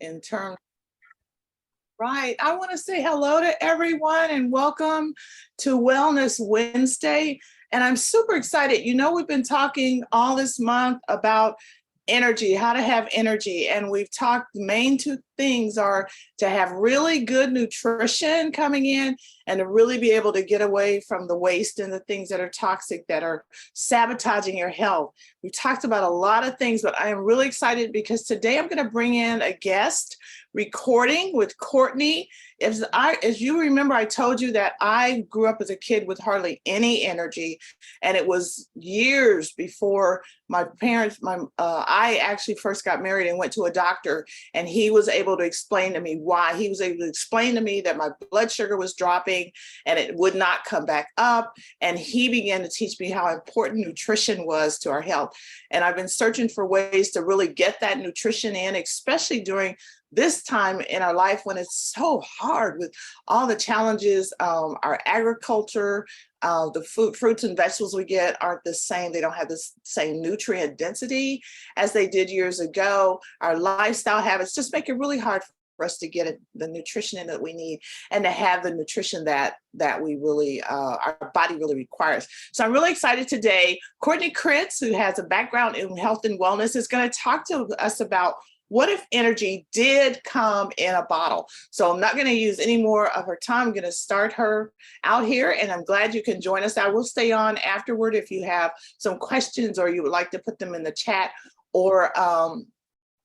in terms. Right. I want to say hello to everyone and welcome to Wellness Wednesday. And I'm super excited. You know, we've been talking all this month about energy, how to have energy. And we've talked, the main two things are to have really good nutrition coming in and to really be able to get away from the waste and the things that are toxic that are sabotaging your health. We've talked about a lot of things, but I am really excited because today I'm going to bring in a guest recording with Courtney. As you remember, I told you that I grew up as a kid with hardly any energy, and it was years before my parents, I actually first got married and went to a doctor, and he was able to explain to me why. He was able to explain to me that my blood sugar was dropping and it would not come back up. And he began to teach me how important nutrition was to our health. And I've been searching for ways to really get that nutrition in, especially during this time in our life when it's so hard with all the challenges. Our agriculture, the fruits and vegetables we get aren't the same. They don't have the same nutrient density as they did years ago. Our lifestyle habits just make it really hard for us to get the nutrition in that we need and to have the nutrition that we really, our body really requires. So I'm really excited today. Courtney Critz, who has a background in health and wellness, is going to talk to us about what if energy did come in a bottle? So I'm not going to use any more of her time. I'm going to start her out here, and I'm glad you can join us. I will stay on afterward if you have some questions or you would like to put them in the chat or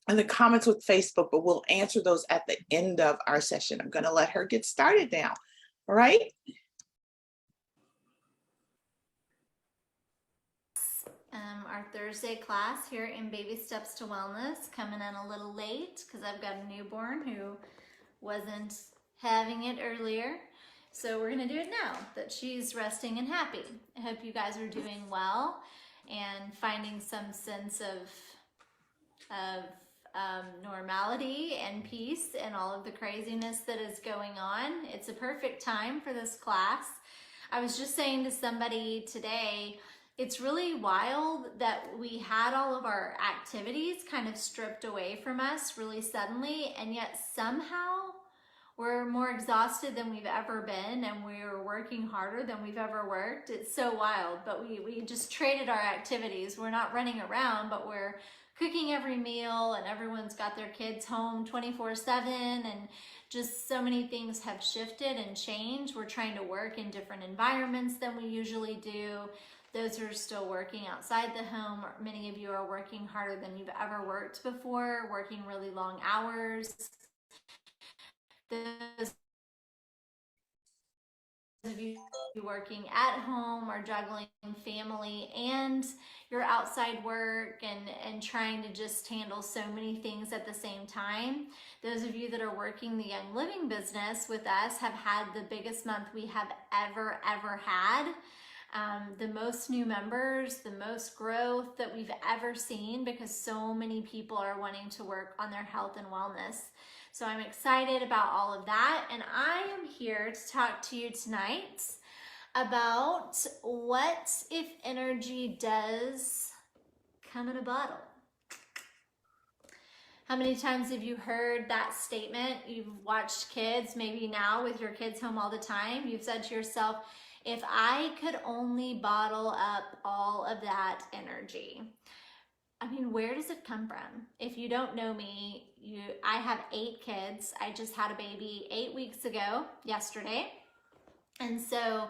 in the comments with Facebook, but we'll answer those at the end of our session. I'm going to let her get started now. All right. Our Thursday class here in Baby Steps to Wellness, coming in a little late because I've got a newborn who wasn't having it earlier. So we're gonna do it now that she's resting and happy. I hope you guys are doing well and finding some sense of normality and peace and all of the craziness that is going on. It's a perfect time for this class. I was just saying to somebody today, it's really wild that we had all of our activities kind of stripped away from us really suddenly, and yet somehow we're more exhausted than we've ever been, and we're working harder than we've ever worked. It's so wild, but we just traded our activities. We're not running around, but we're cooking every meal, and everyone's got their kids home 24/7, and just so many things have shifted and changed. We're trying to work in different environments than we usually do. Those who are still working outside the home, many of you are working harder than you've ever worked before, working really long hours. Those of you working at home or juggling family and your outside work and trying to just handle so many things at the same time. Those of you that are working the Young Living business with us have had the biggest month we have ever had. The most new members, the most growth that we've ever seen, because so many people are wanting to work on their health and wellness. So I'm excited about all of that, and I am here to talk to you tonight about what if energy does come in a bottle. How many times have you heard that statement? You've watched kids, maybe now with your kids home all the time, you've said to yourself, if I could only bottle up all of that energy. I mean, where does it come from? If you don't know me, I have 8 kids. I just had a baby 8 weeks ago, yesterday. And so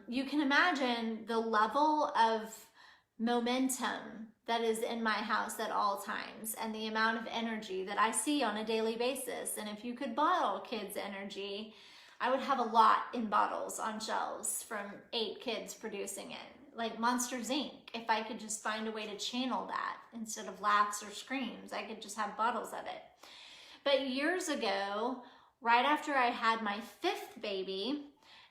you can imagine the level of momentum that is in my house at all times and the amount of energy that I see on a daily basis. And if you could bottle kids' energy, I would have a lot in bottles on shelves from 8 kids producing it. Like Monsters Inc. If I could just find a way to channel that instead of laughs or screams, I could just have bottles of it. But years ago, right after I had my 5th baby,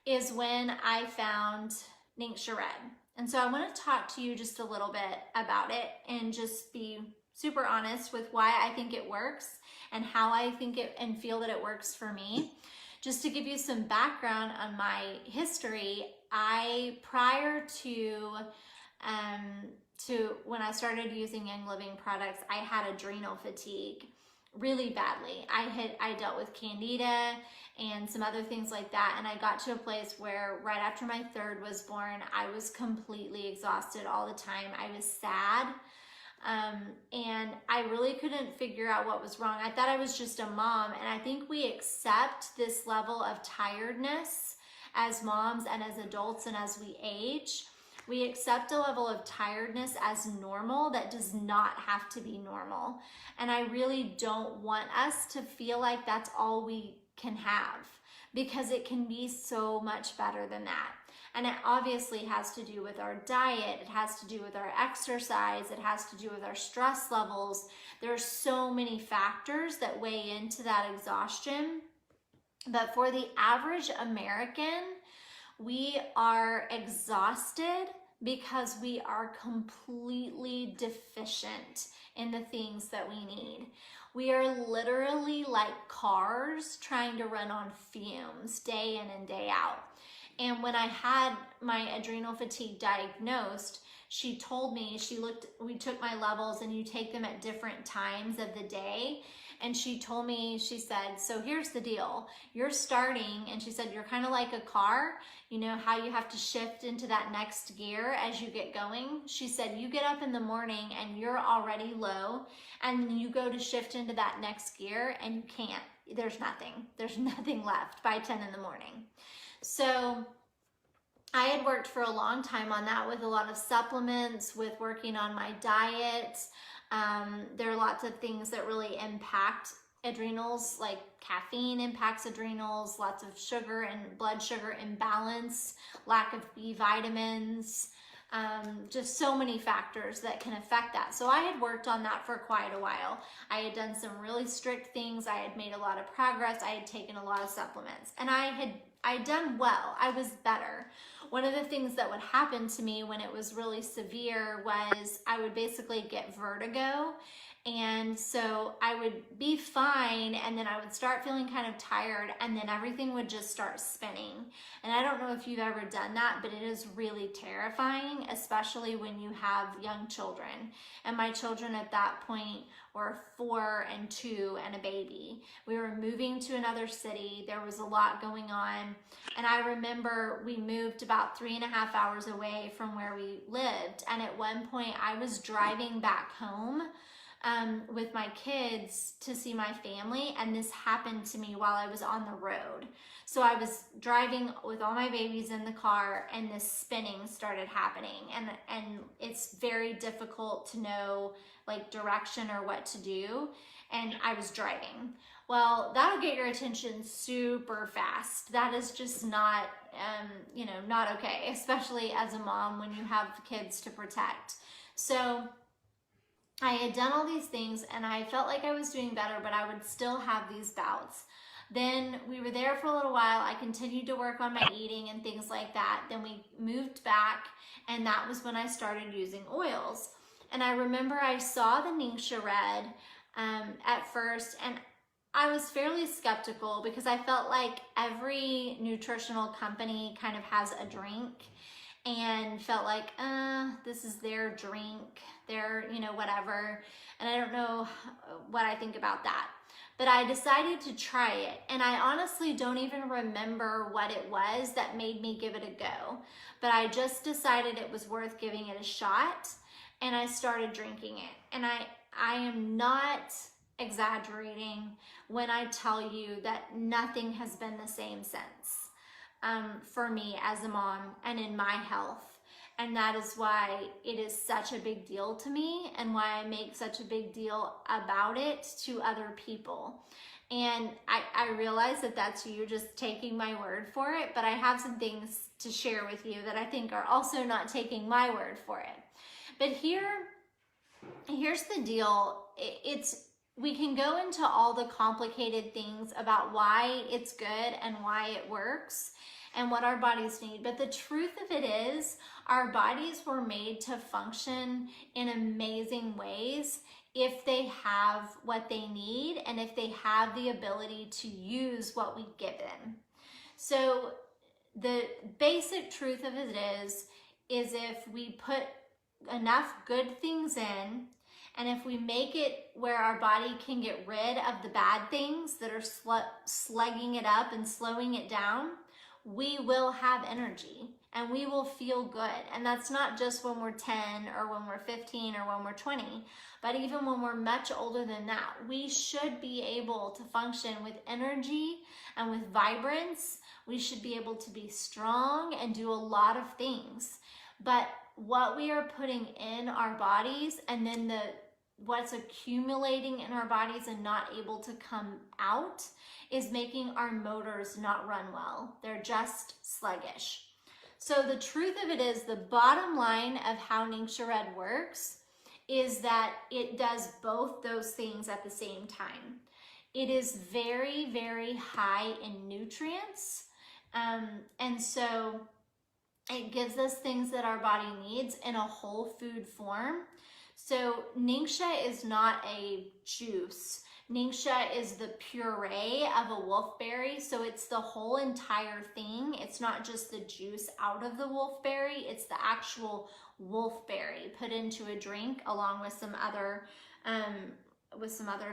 is when I found Ningxia Red. And so I want to talk to you just a little bit about it and just be super honest with why I think it works and how I think it and feel that it works for me. Just to give you some background on my history, prior to when I started using Young Living products, I had adrenal fatigue, really badly. I dealt with candida and some other things like that, and I got to a place where right after my third was born, I was completely exhausted all the time. I was sad, and I really couldn't figure out what was wrong. I thought I was just a mom, and I think we accept this level of tiredness as moms and as adults, and as we age, we accept a level of tiredness as normal that does not have to be normal. And I really don't want us to feel like that's all we can have, because it can be so much better than that. And it obviously has to do with our diet, it has to do with our exercise, it has to do with our stress levels. There are so many factors that weigh into that exhaustion. But for the average American, we are exhausted because we are completely deficient in the things that we need. We are literally like cars trying to run on fumes day in and day out. And when I had my adrenal fatigue diagnosed, she told me, we took my levels and you take them at different times of the day. And she told me, she said, so here's the deal. You're starting, and she said, you're kind of like a car. You know how you have to shift into that next gear as you get going? She said, you get up in the morning and you're already low, and you go to shift into that next gear and you can't. There's nothing left by 10 in the morning. So I had worked for a long time on that with a lot of supplements, with working on my diet. There are lots of things that really impact adrenals, like caffeine impacts adrenals, lots of sugar and blood sugar imbalance, lack of B vitamins, just so many factors that can affect that. So I had worked on that for quite a while. I had done some really strict things. I had made a lot of progress. I had taken a lot of supplements, and I'd done well. I was better. One of the things that would happen to me when it was really severe was I would basically get vertigo. And so I would be fine, and then I would start feeling kind of tired, and then everything would just start spinning. And I don't know if you've ever done that, but it is really terrifying, especially when you have young children. And my children at that point were 4 and 2 and a baby. We were moving to another city. There was a lot going on. And I remember we moved about 3.5 hours away from where we lived. And at one point I was driving back home with my kids to see my family, and this happened to me while I was on the road. So I was driving with all my babies in the car, and this spinning started happening, and it's very difficult to know like direction or what to do, and I was driving. Well, that'll get your attention super fast. That is just not not okay, especially as a mom when you have kids to protect. So I had done all these things and I felt like I was doing better, but I would still have these bouts. Then we were there for a little while. I continued to work on my eating and things like that. Then we moved back, and that was when I started using oils. And I remember I saw the Ningxia Red at first, and I was fairly skeptical because I felt like every nutritional company kind of has a drink, and felt like, this is their drink, their, whatever. And I don't know what I think about that. But I decided to try it. And I honestly don't even remember what it was that made me give it a go. But I just decided it was worth giving it a shot. And I started drinking it. And I am not exaggerating when I tell you that nothing has been the same since. For me as a mom and in my health. And that is why it is such a big deal to me, and why I make such a big deal about it to other people. And I realize that that's you just taking my word for it, but I have some things to share with you that I think are also not taking my word for it. But here's the deal. We can go into all the complicated things about why it's good and why it works and what our bodies need. But the truth of it is, our bodies were made to function in amazing ways if they have what they need and if they have the ability to use what we give them. So the basic truth of it is if we put enough good things in And if we make it where our body can get rid of the bad things that are slugging it up and slowing it down, we will have energy and we will feel good. And that's not just when we're 10 or when we're 15 or when we're 20, but even when we're much older than that, we should be able to function with energy and with vibrance. We should be able to be strong and do a lot of things. But what we are putting in our bodies and then what's accumulating in our bodies and not able to come out is making our motors not run well. They're just sluggish. So the truth of it is, the bottom line of how Ningxia Red works is that it does both those things at the same time. It is very, very high in nutrients. And so it gives us things that our body needs in a whole food form. So Ningxia is not a juice. Ningxia is the puree of a wolfberry. So it's the whole entire thing. It's not just the juice out of the wolfberry. It's the actual wolfberry put into a drink along with some other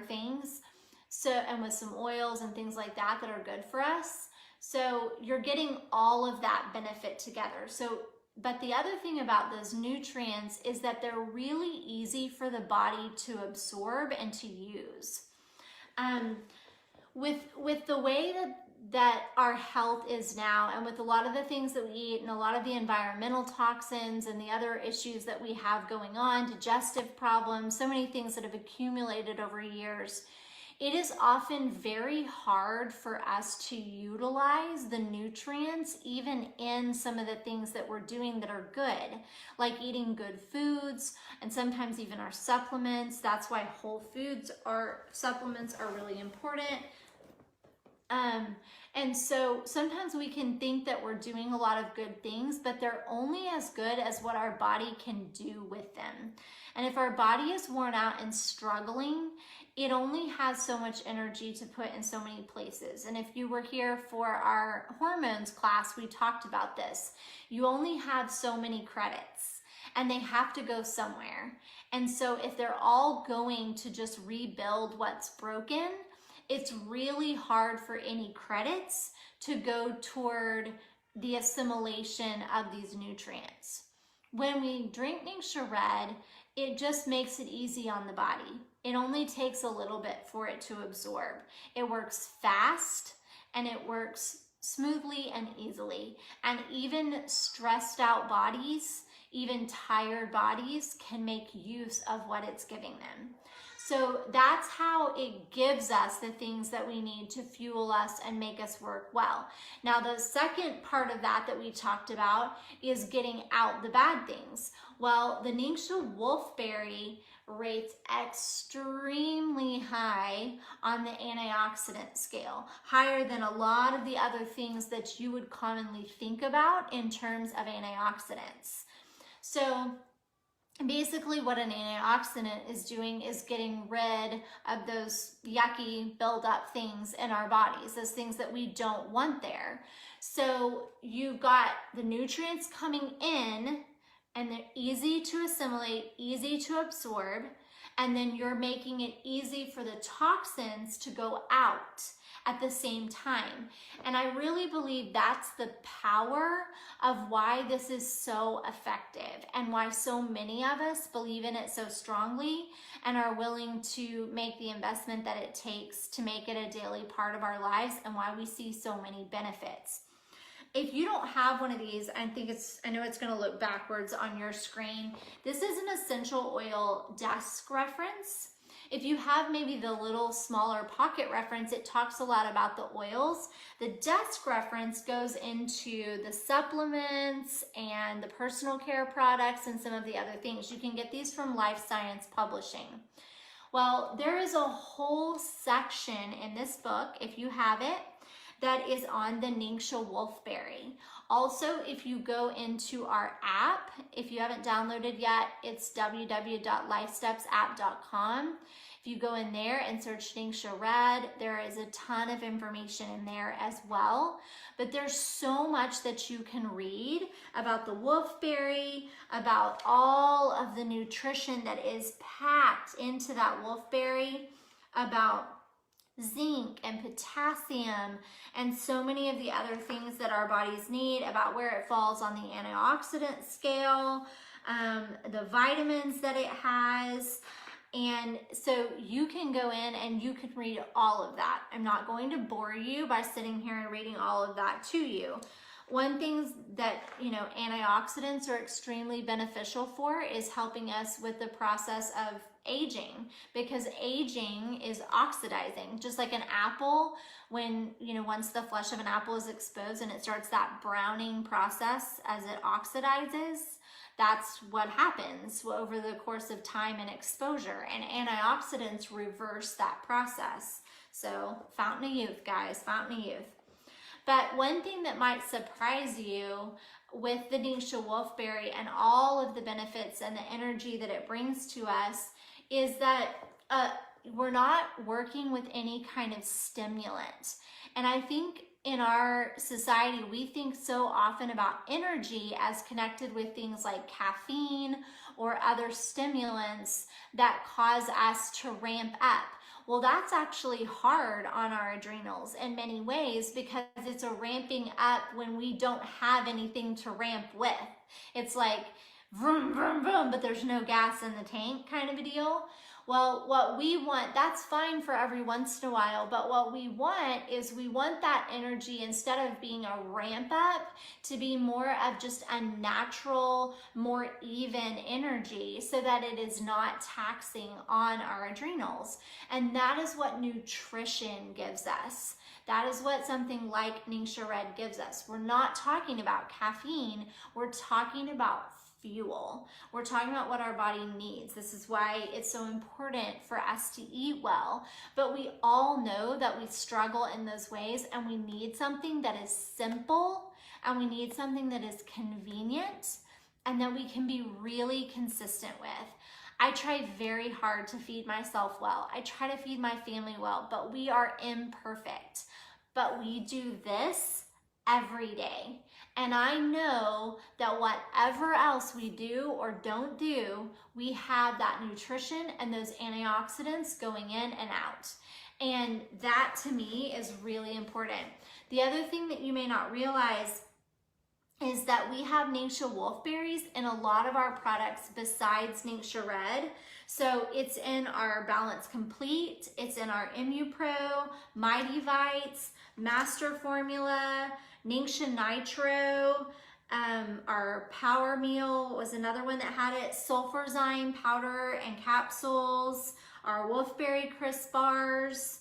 things. So, and with some oils and things like that that are good for us. So you're getting all of that benefit together. So, but the other thing about those nutrients is that they're really easy for the body to absorb and to use. With the way that our health is now, and with a lot of the things that we eat and a lot of the environmental toxins and the other issues that we have going on, digestive problems, so many things that have accumulated over years, it is often very hard for us to utilize the nutrients even in some of the things that we're doing that are good, like eating good foods and sometimes even our supplements. That's why whole foods supplements are really important. And so sometimes we can think that we're doing a lot of good things, but they're only as good as what our body can do with them. And if our body is worn out and struggling, it only has so much energy to put in so many places. And if you were here for our hormones class, we talked about this. You only have so many credits and they have to go somewhere. And so if they're all going to just rebuild what's broken, it's really hard for any credits to go toward the assimilation of these nutrients. When we drink Ningxia Red, it just makes it easy on the body. It only takes a little bit for it to absorb. It works fast and it works smoothly and easily. And even stressed out bodies, even tired bodies can make use of what it's giving them. So that's how it gives us the things that we need to fuel us and make us work well. Now, the second part of that we talked about is getting out the bad things. Well, the Ningxia Wolfberry rates extremely high on the antioxidant scale, higher than a lot of the other things that you would commonly think about in terms of antioxidants. So basically what an antioxidant is doing is getting rid of those yucky buildup things in our bodies, those things that we don't want there. So you've got the nutrients coming in and they're easy to assimilate, easy to absorb, and then you're making it easy for the toxins to go out at the same time. And I really believe that's the power of why this is so effective and why so many of us believe in it so strongly and are willing to make the investment that it takes to make it a daily part of our lives, and why we see so many benefits. If you don't have one of these, I know it's going to look backwards on your screen. This is an essential oil desk reference. If you have maybe the little smaller pocket reference, it talks a lot about the oils. The desk reference goes into the supplements and the personal care products and some of the other things. You can get these from Life Science Publishing. Well, there is a whole section in this book, if you have it, that is on the Ningxia wolfberry. Also, if you go into our app, if you haven't downloaded yet, it's www.lifestepsapp.com. If you go in there and search Ningxia Red, there is a ton of information in there as well. But there's so much that you can read about the wolfberry, about all of the nutrition that is packed into that wolfberry, about zinc and potassium and so many of the other things that our bodies need, about where it falls on the antioxidant scale, the vitamins that it has. And so you can go in and you can read all of that. I'm not going to bore you by sitting here and reading all of that to you. One thing that, antioxidants are extremely beneficial for is helping us with the process of aging, because aging is oxidizing. Just like an apple, when, once the flesh of an apple is exposed and it starts that browning process as it oxidizes, that's what happens over the course of time and exposure. And antioxidants reverse that process. So fountain of youth, guys, fountain of youth. But one thing that might surprise you with the Ningxia wolfberry and all of the benefits and the energy that it brings to us is that we're not working with any kind of stimulant. And I think in our society, we think so often about energy as connected with things like caffeine or other stimulants that cause us to ramp up. Well, that's actually hard on our adrenals in many ways, because it's a ramping up when we don't have anything to ramp with. It's like vroom, vroom, vroom, but there's no gas in the tank kind of a deal. Well, what we want, that's fine for every once in a while, but what we want is we want that energy, instead of being a ramp up, to be more of just a natural, more even energy, so that it is not taxing on our adrenals. And that is what nutrition gives us. That is what something like Ningxia Red gives us. We're not talking about caffeine, we're talking about fuel. We're talking about what our body needs. This is why it's so important for us to eat well. But we all know that we struggle in those ways, and we need something that is simple, and we need something that is convenient, and that we can be really consistent with. I try very hard to feed myself well. I try to feed my family well, but we are imperfect. But we do this every day. And I know that whatever else we do or don't do, we have that nutrition and those antioxidants going in and out. And that to me is really important. The other thing that you may not realize is that we have Ningxia wolfberries in a lot of our products besides Ningxia Red. So it's in our Balance Complete, it's in our ImmuPro, Mighty Vites, Master Formula, Ningxia Nitro, our Power Meal was another one that had it, Sulfurzyme powder and capsules, our Wolfberry Crisp bars.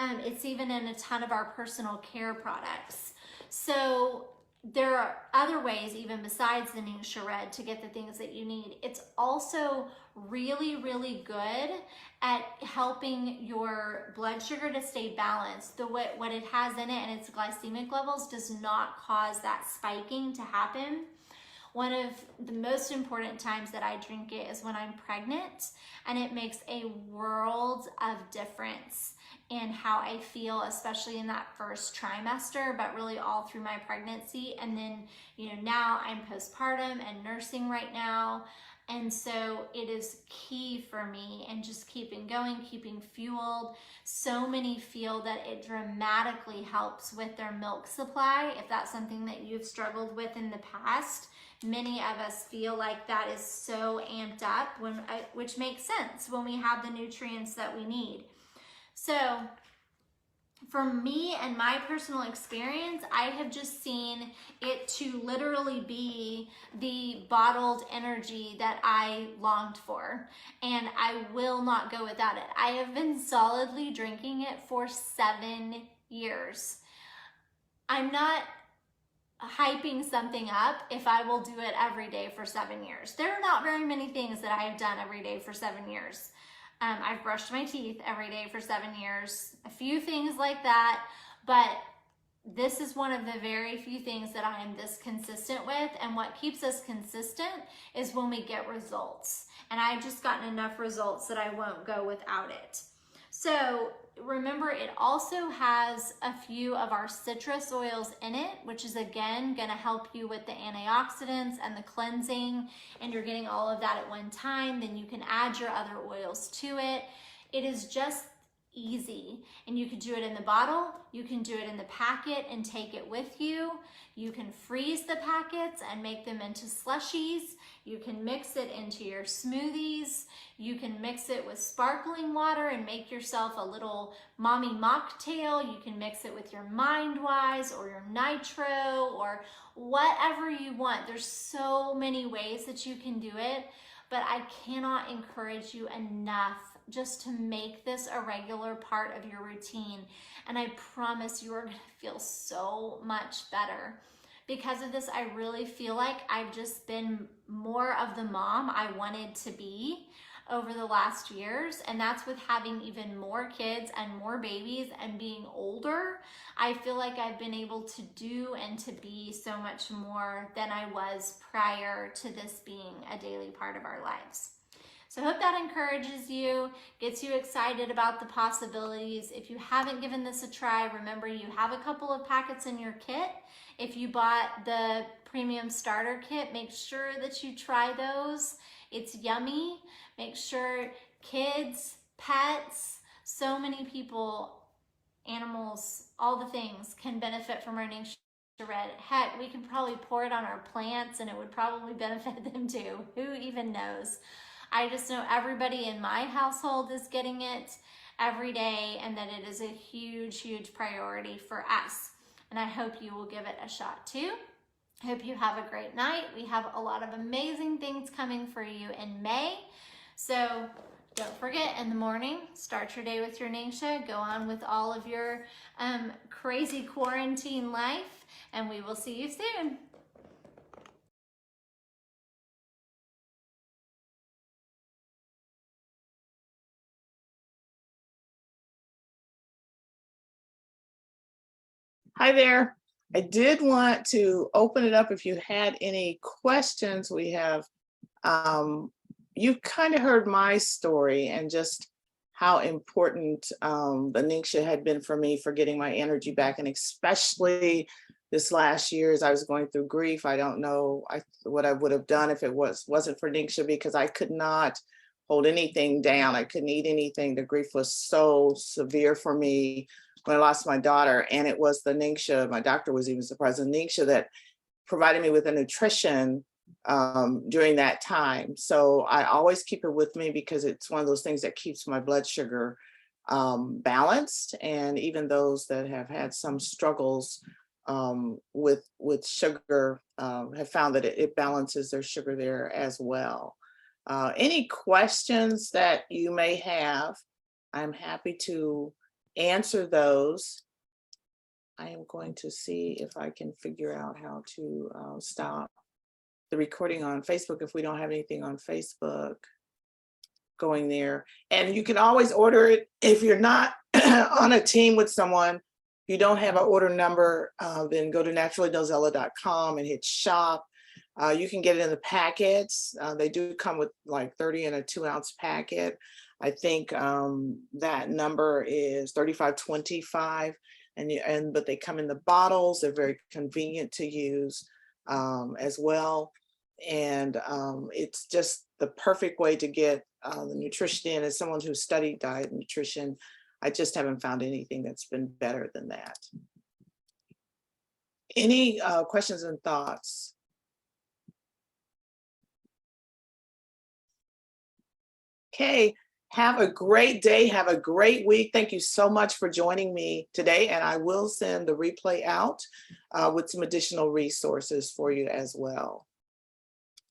It's even in a ton of our personal care products. So there are other ways, even besides the Ningxia Red, to get the things that you need. It's also really, really good at helping your blood sugar to stay balanced. What it has in it and its glycemic levels does not cause that spiking to happen. One of the most important times that I drink it is when I'm pregnant, and it makes a world of difference in how I feel, especially in that first trimester, but really all through my pregnancy. And then, now I'm postpartum and nursing right now. And so it is key for me, and just keeping going, keeping fueled. So many feel that it dramatically helps with their milk supply. If that's something that you've struggled with in the past, many of us feel like that is so amped up, which makes sense when we have the nutrients that we need. So for me and my personal experience, I have just seen it to literally be the bottled energy that I longed for, and I will not go without it. I have been solidly drinking it for 7 years. I'm not hyping something up if I will do it every day for 7 years. There are not very many things that I have done every day for 7 years. I've brushed my teeth every day for 7 years, a few things like that, but this is one of the very few things that I am this consistent with. And what keeps us consistent is when we get results. And I've just gotten enough results that I won't go without it. So remember, it also has a few of our citrus oils in it, which is again going to help you with the antioxidants and the cleansing, and you're getting all of that at one time. Then you can add your other oils to it. It is just easy, and you can do it in the bottle, you can do it in the packet and take it with you. You can freeze the packets and make them into slushies. You can mix it into your smoothies. You can mix it with sparkling water and make yourself a little mommy mocktail. You can mix it with your Mindwise or your Nitro or whatever you want. There's so many ways that you can do it, but I cannot encourage you enough just to make this a regular part of your routine. And I promise you are gonna feel so much better. Because of this, I really feel like I've just been more of the mom I wanted to be over the last years. And that's with having even more kids and more babies and being older. I feel like I've been able to do and to be so much more than I was prior to this being a daily part of our lives. So I hope that encourages you, gets you excited about the possibilities. If you haven't given this a try, remember you have a couple of packets in your kit. If you bought the premium starter kit, make sure that you try those. It's yummy. Make sure kids, pets, so many people, animals, all the things can benefit from our Ningxia Red. Heck, we could probably pour it on our plants and it would probably benefit them too. Who even knows? I just know everybody in my household is getting it every day and that it is a huge, huge priority for us. And I hope you will give it a shot too. I hope you have a great night. We have a lot of amazing things coming for you in May. So don't forget, in the morning, start your day with your Ningxia. Go on with all of your crazy quarantine life, and we will see you soon. Hi there. I did want to open it up if you had any questions. We have, you kind of heard my story and just how important the Ningxia had been for me for getting my energy back, and especially this last year as I was going through grief. I don't know what I would have done if it wasn't for Ningxia, because I could not hold anything down. I couldn't eat anything. The grief was so severe for me when I lost my daughter, and it was the Ningxia. My doctor was even surprised. The Ningxia that provided me with the nutrition during that time. So I always keep it with me because it's one of those things that keeps my blood sugar balanced. And even those that have had some struggles with sugar have found that it balances their sugar there as well. Any questions that you may have, I'm happy to answer those. I am going to see if I can figure out how to stop the recording on Facebook if we don't have anything on Facebook going there. And you can always order it if you're not on a team with someone, you don't have an order number, then go to naturallydozella.com and hit shop. You can get it in the packets. They do come with like 30 in a 2-ounce packet. I think that number is 3525, but they come in the bottles. They're very convenient to use as well. And it's just the perfect way to get the nutrition in. As someone who studied diet and nutrition, I just haven't found anything that's been better than that. Any questions and thoughts? Okay, have a great day. Have a great week. Thank you so much for joining me today. And I will send the replay out with some additional resources for you as well.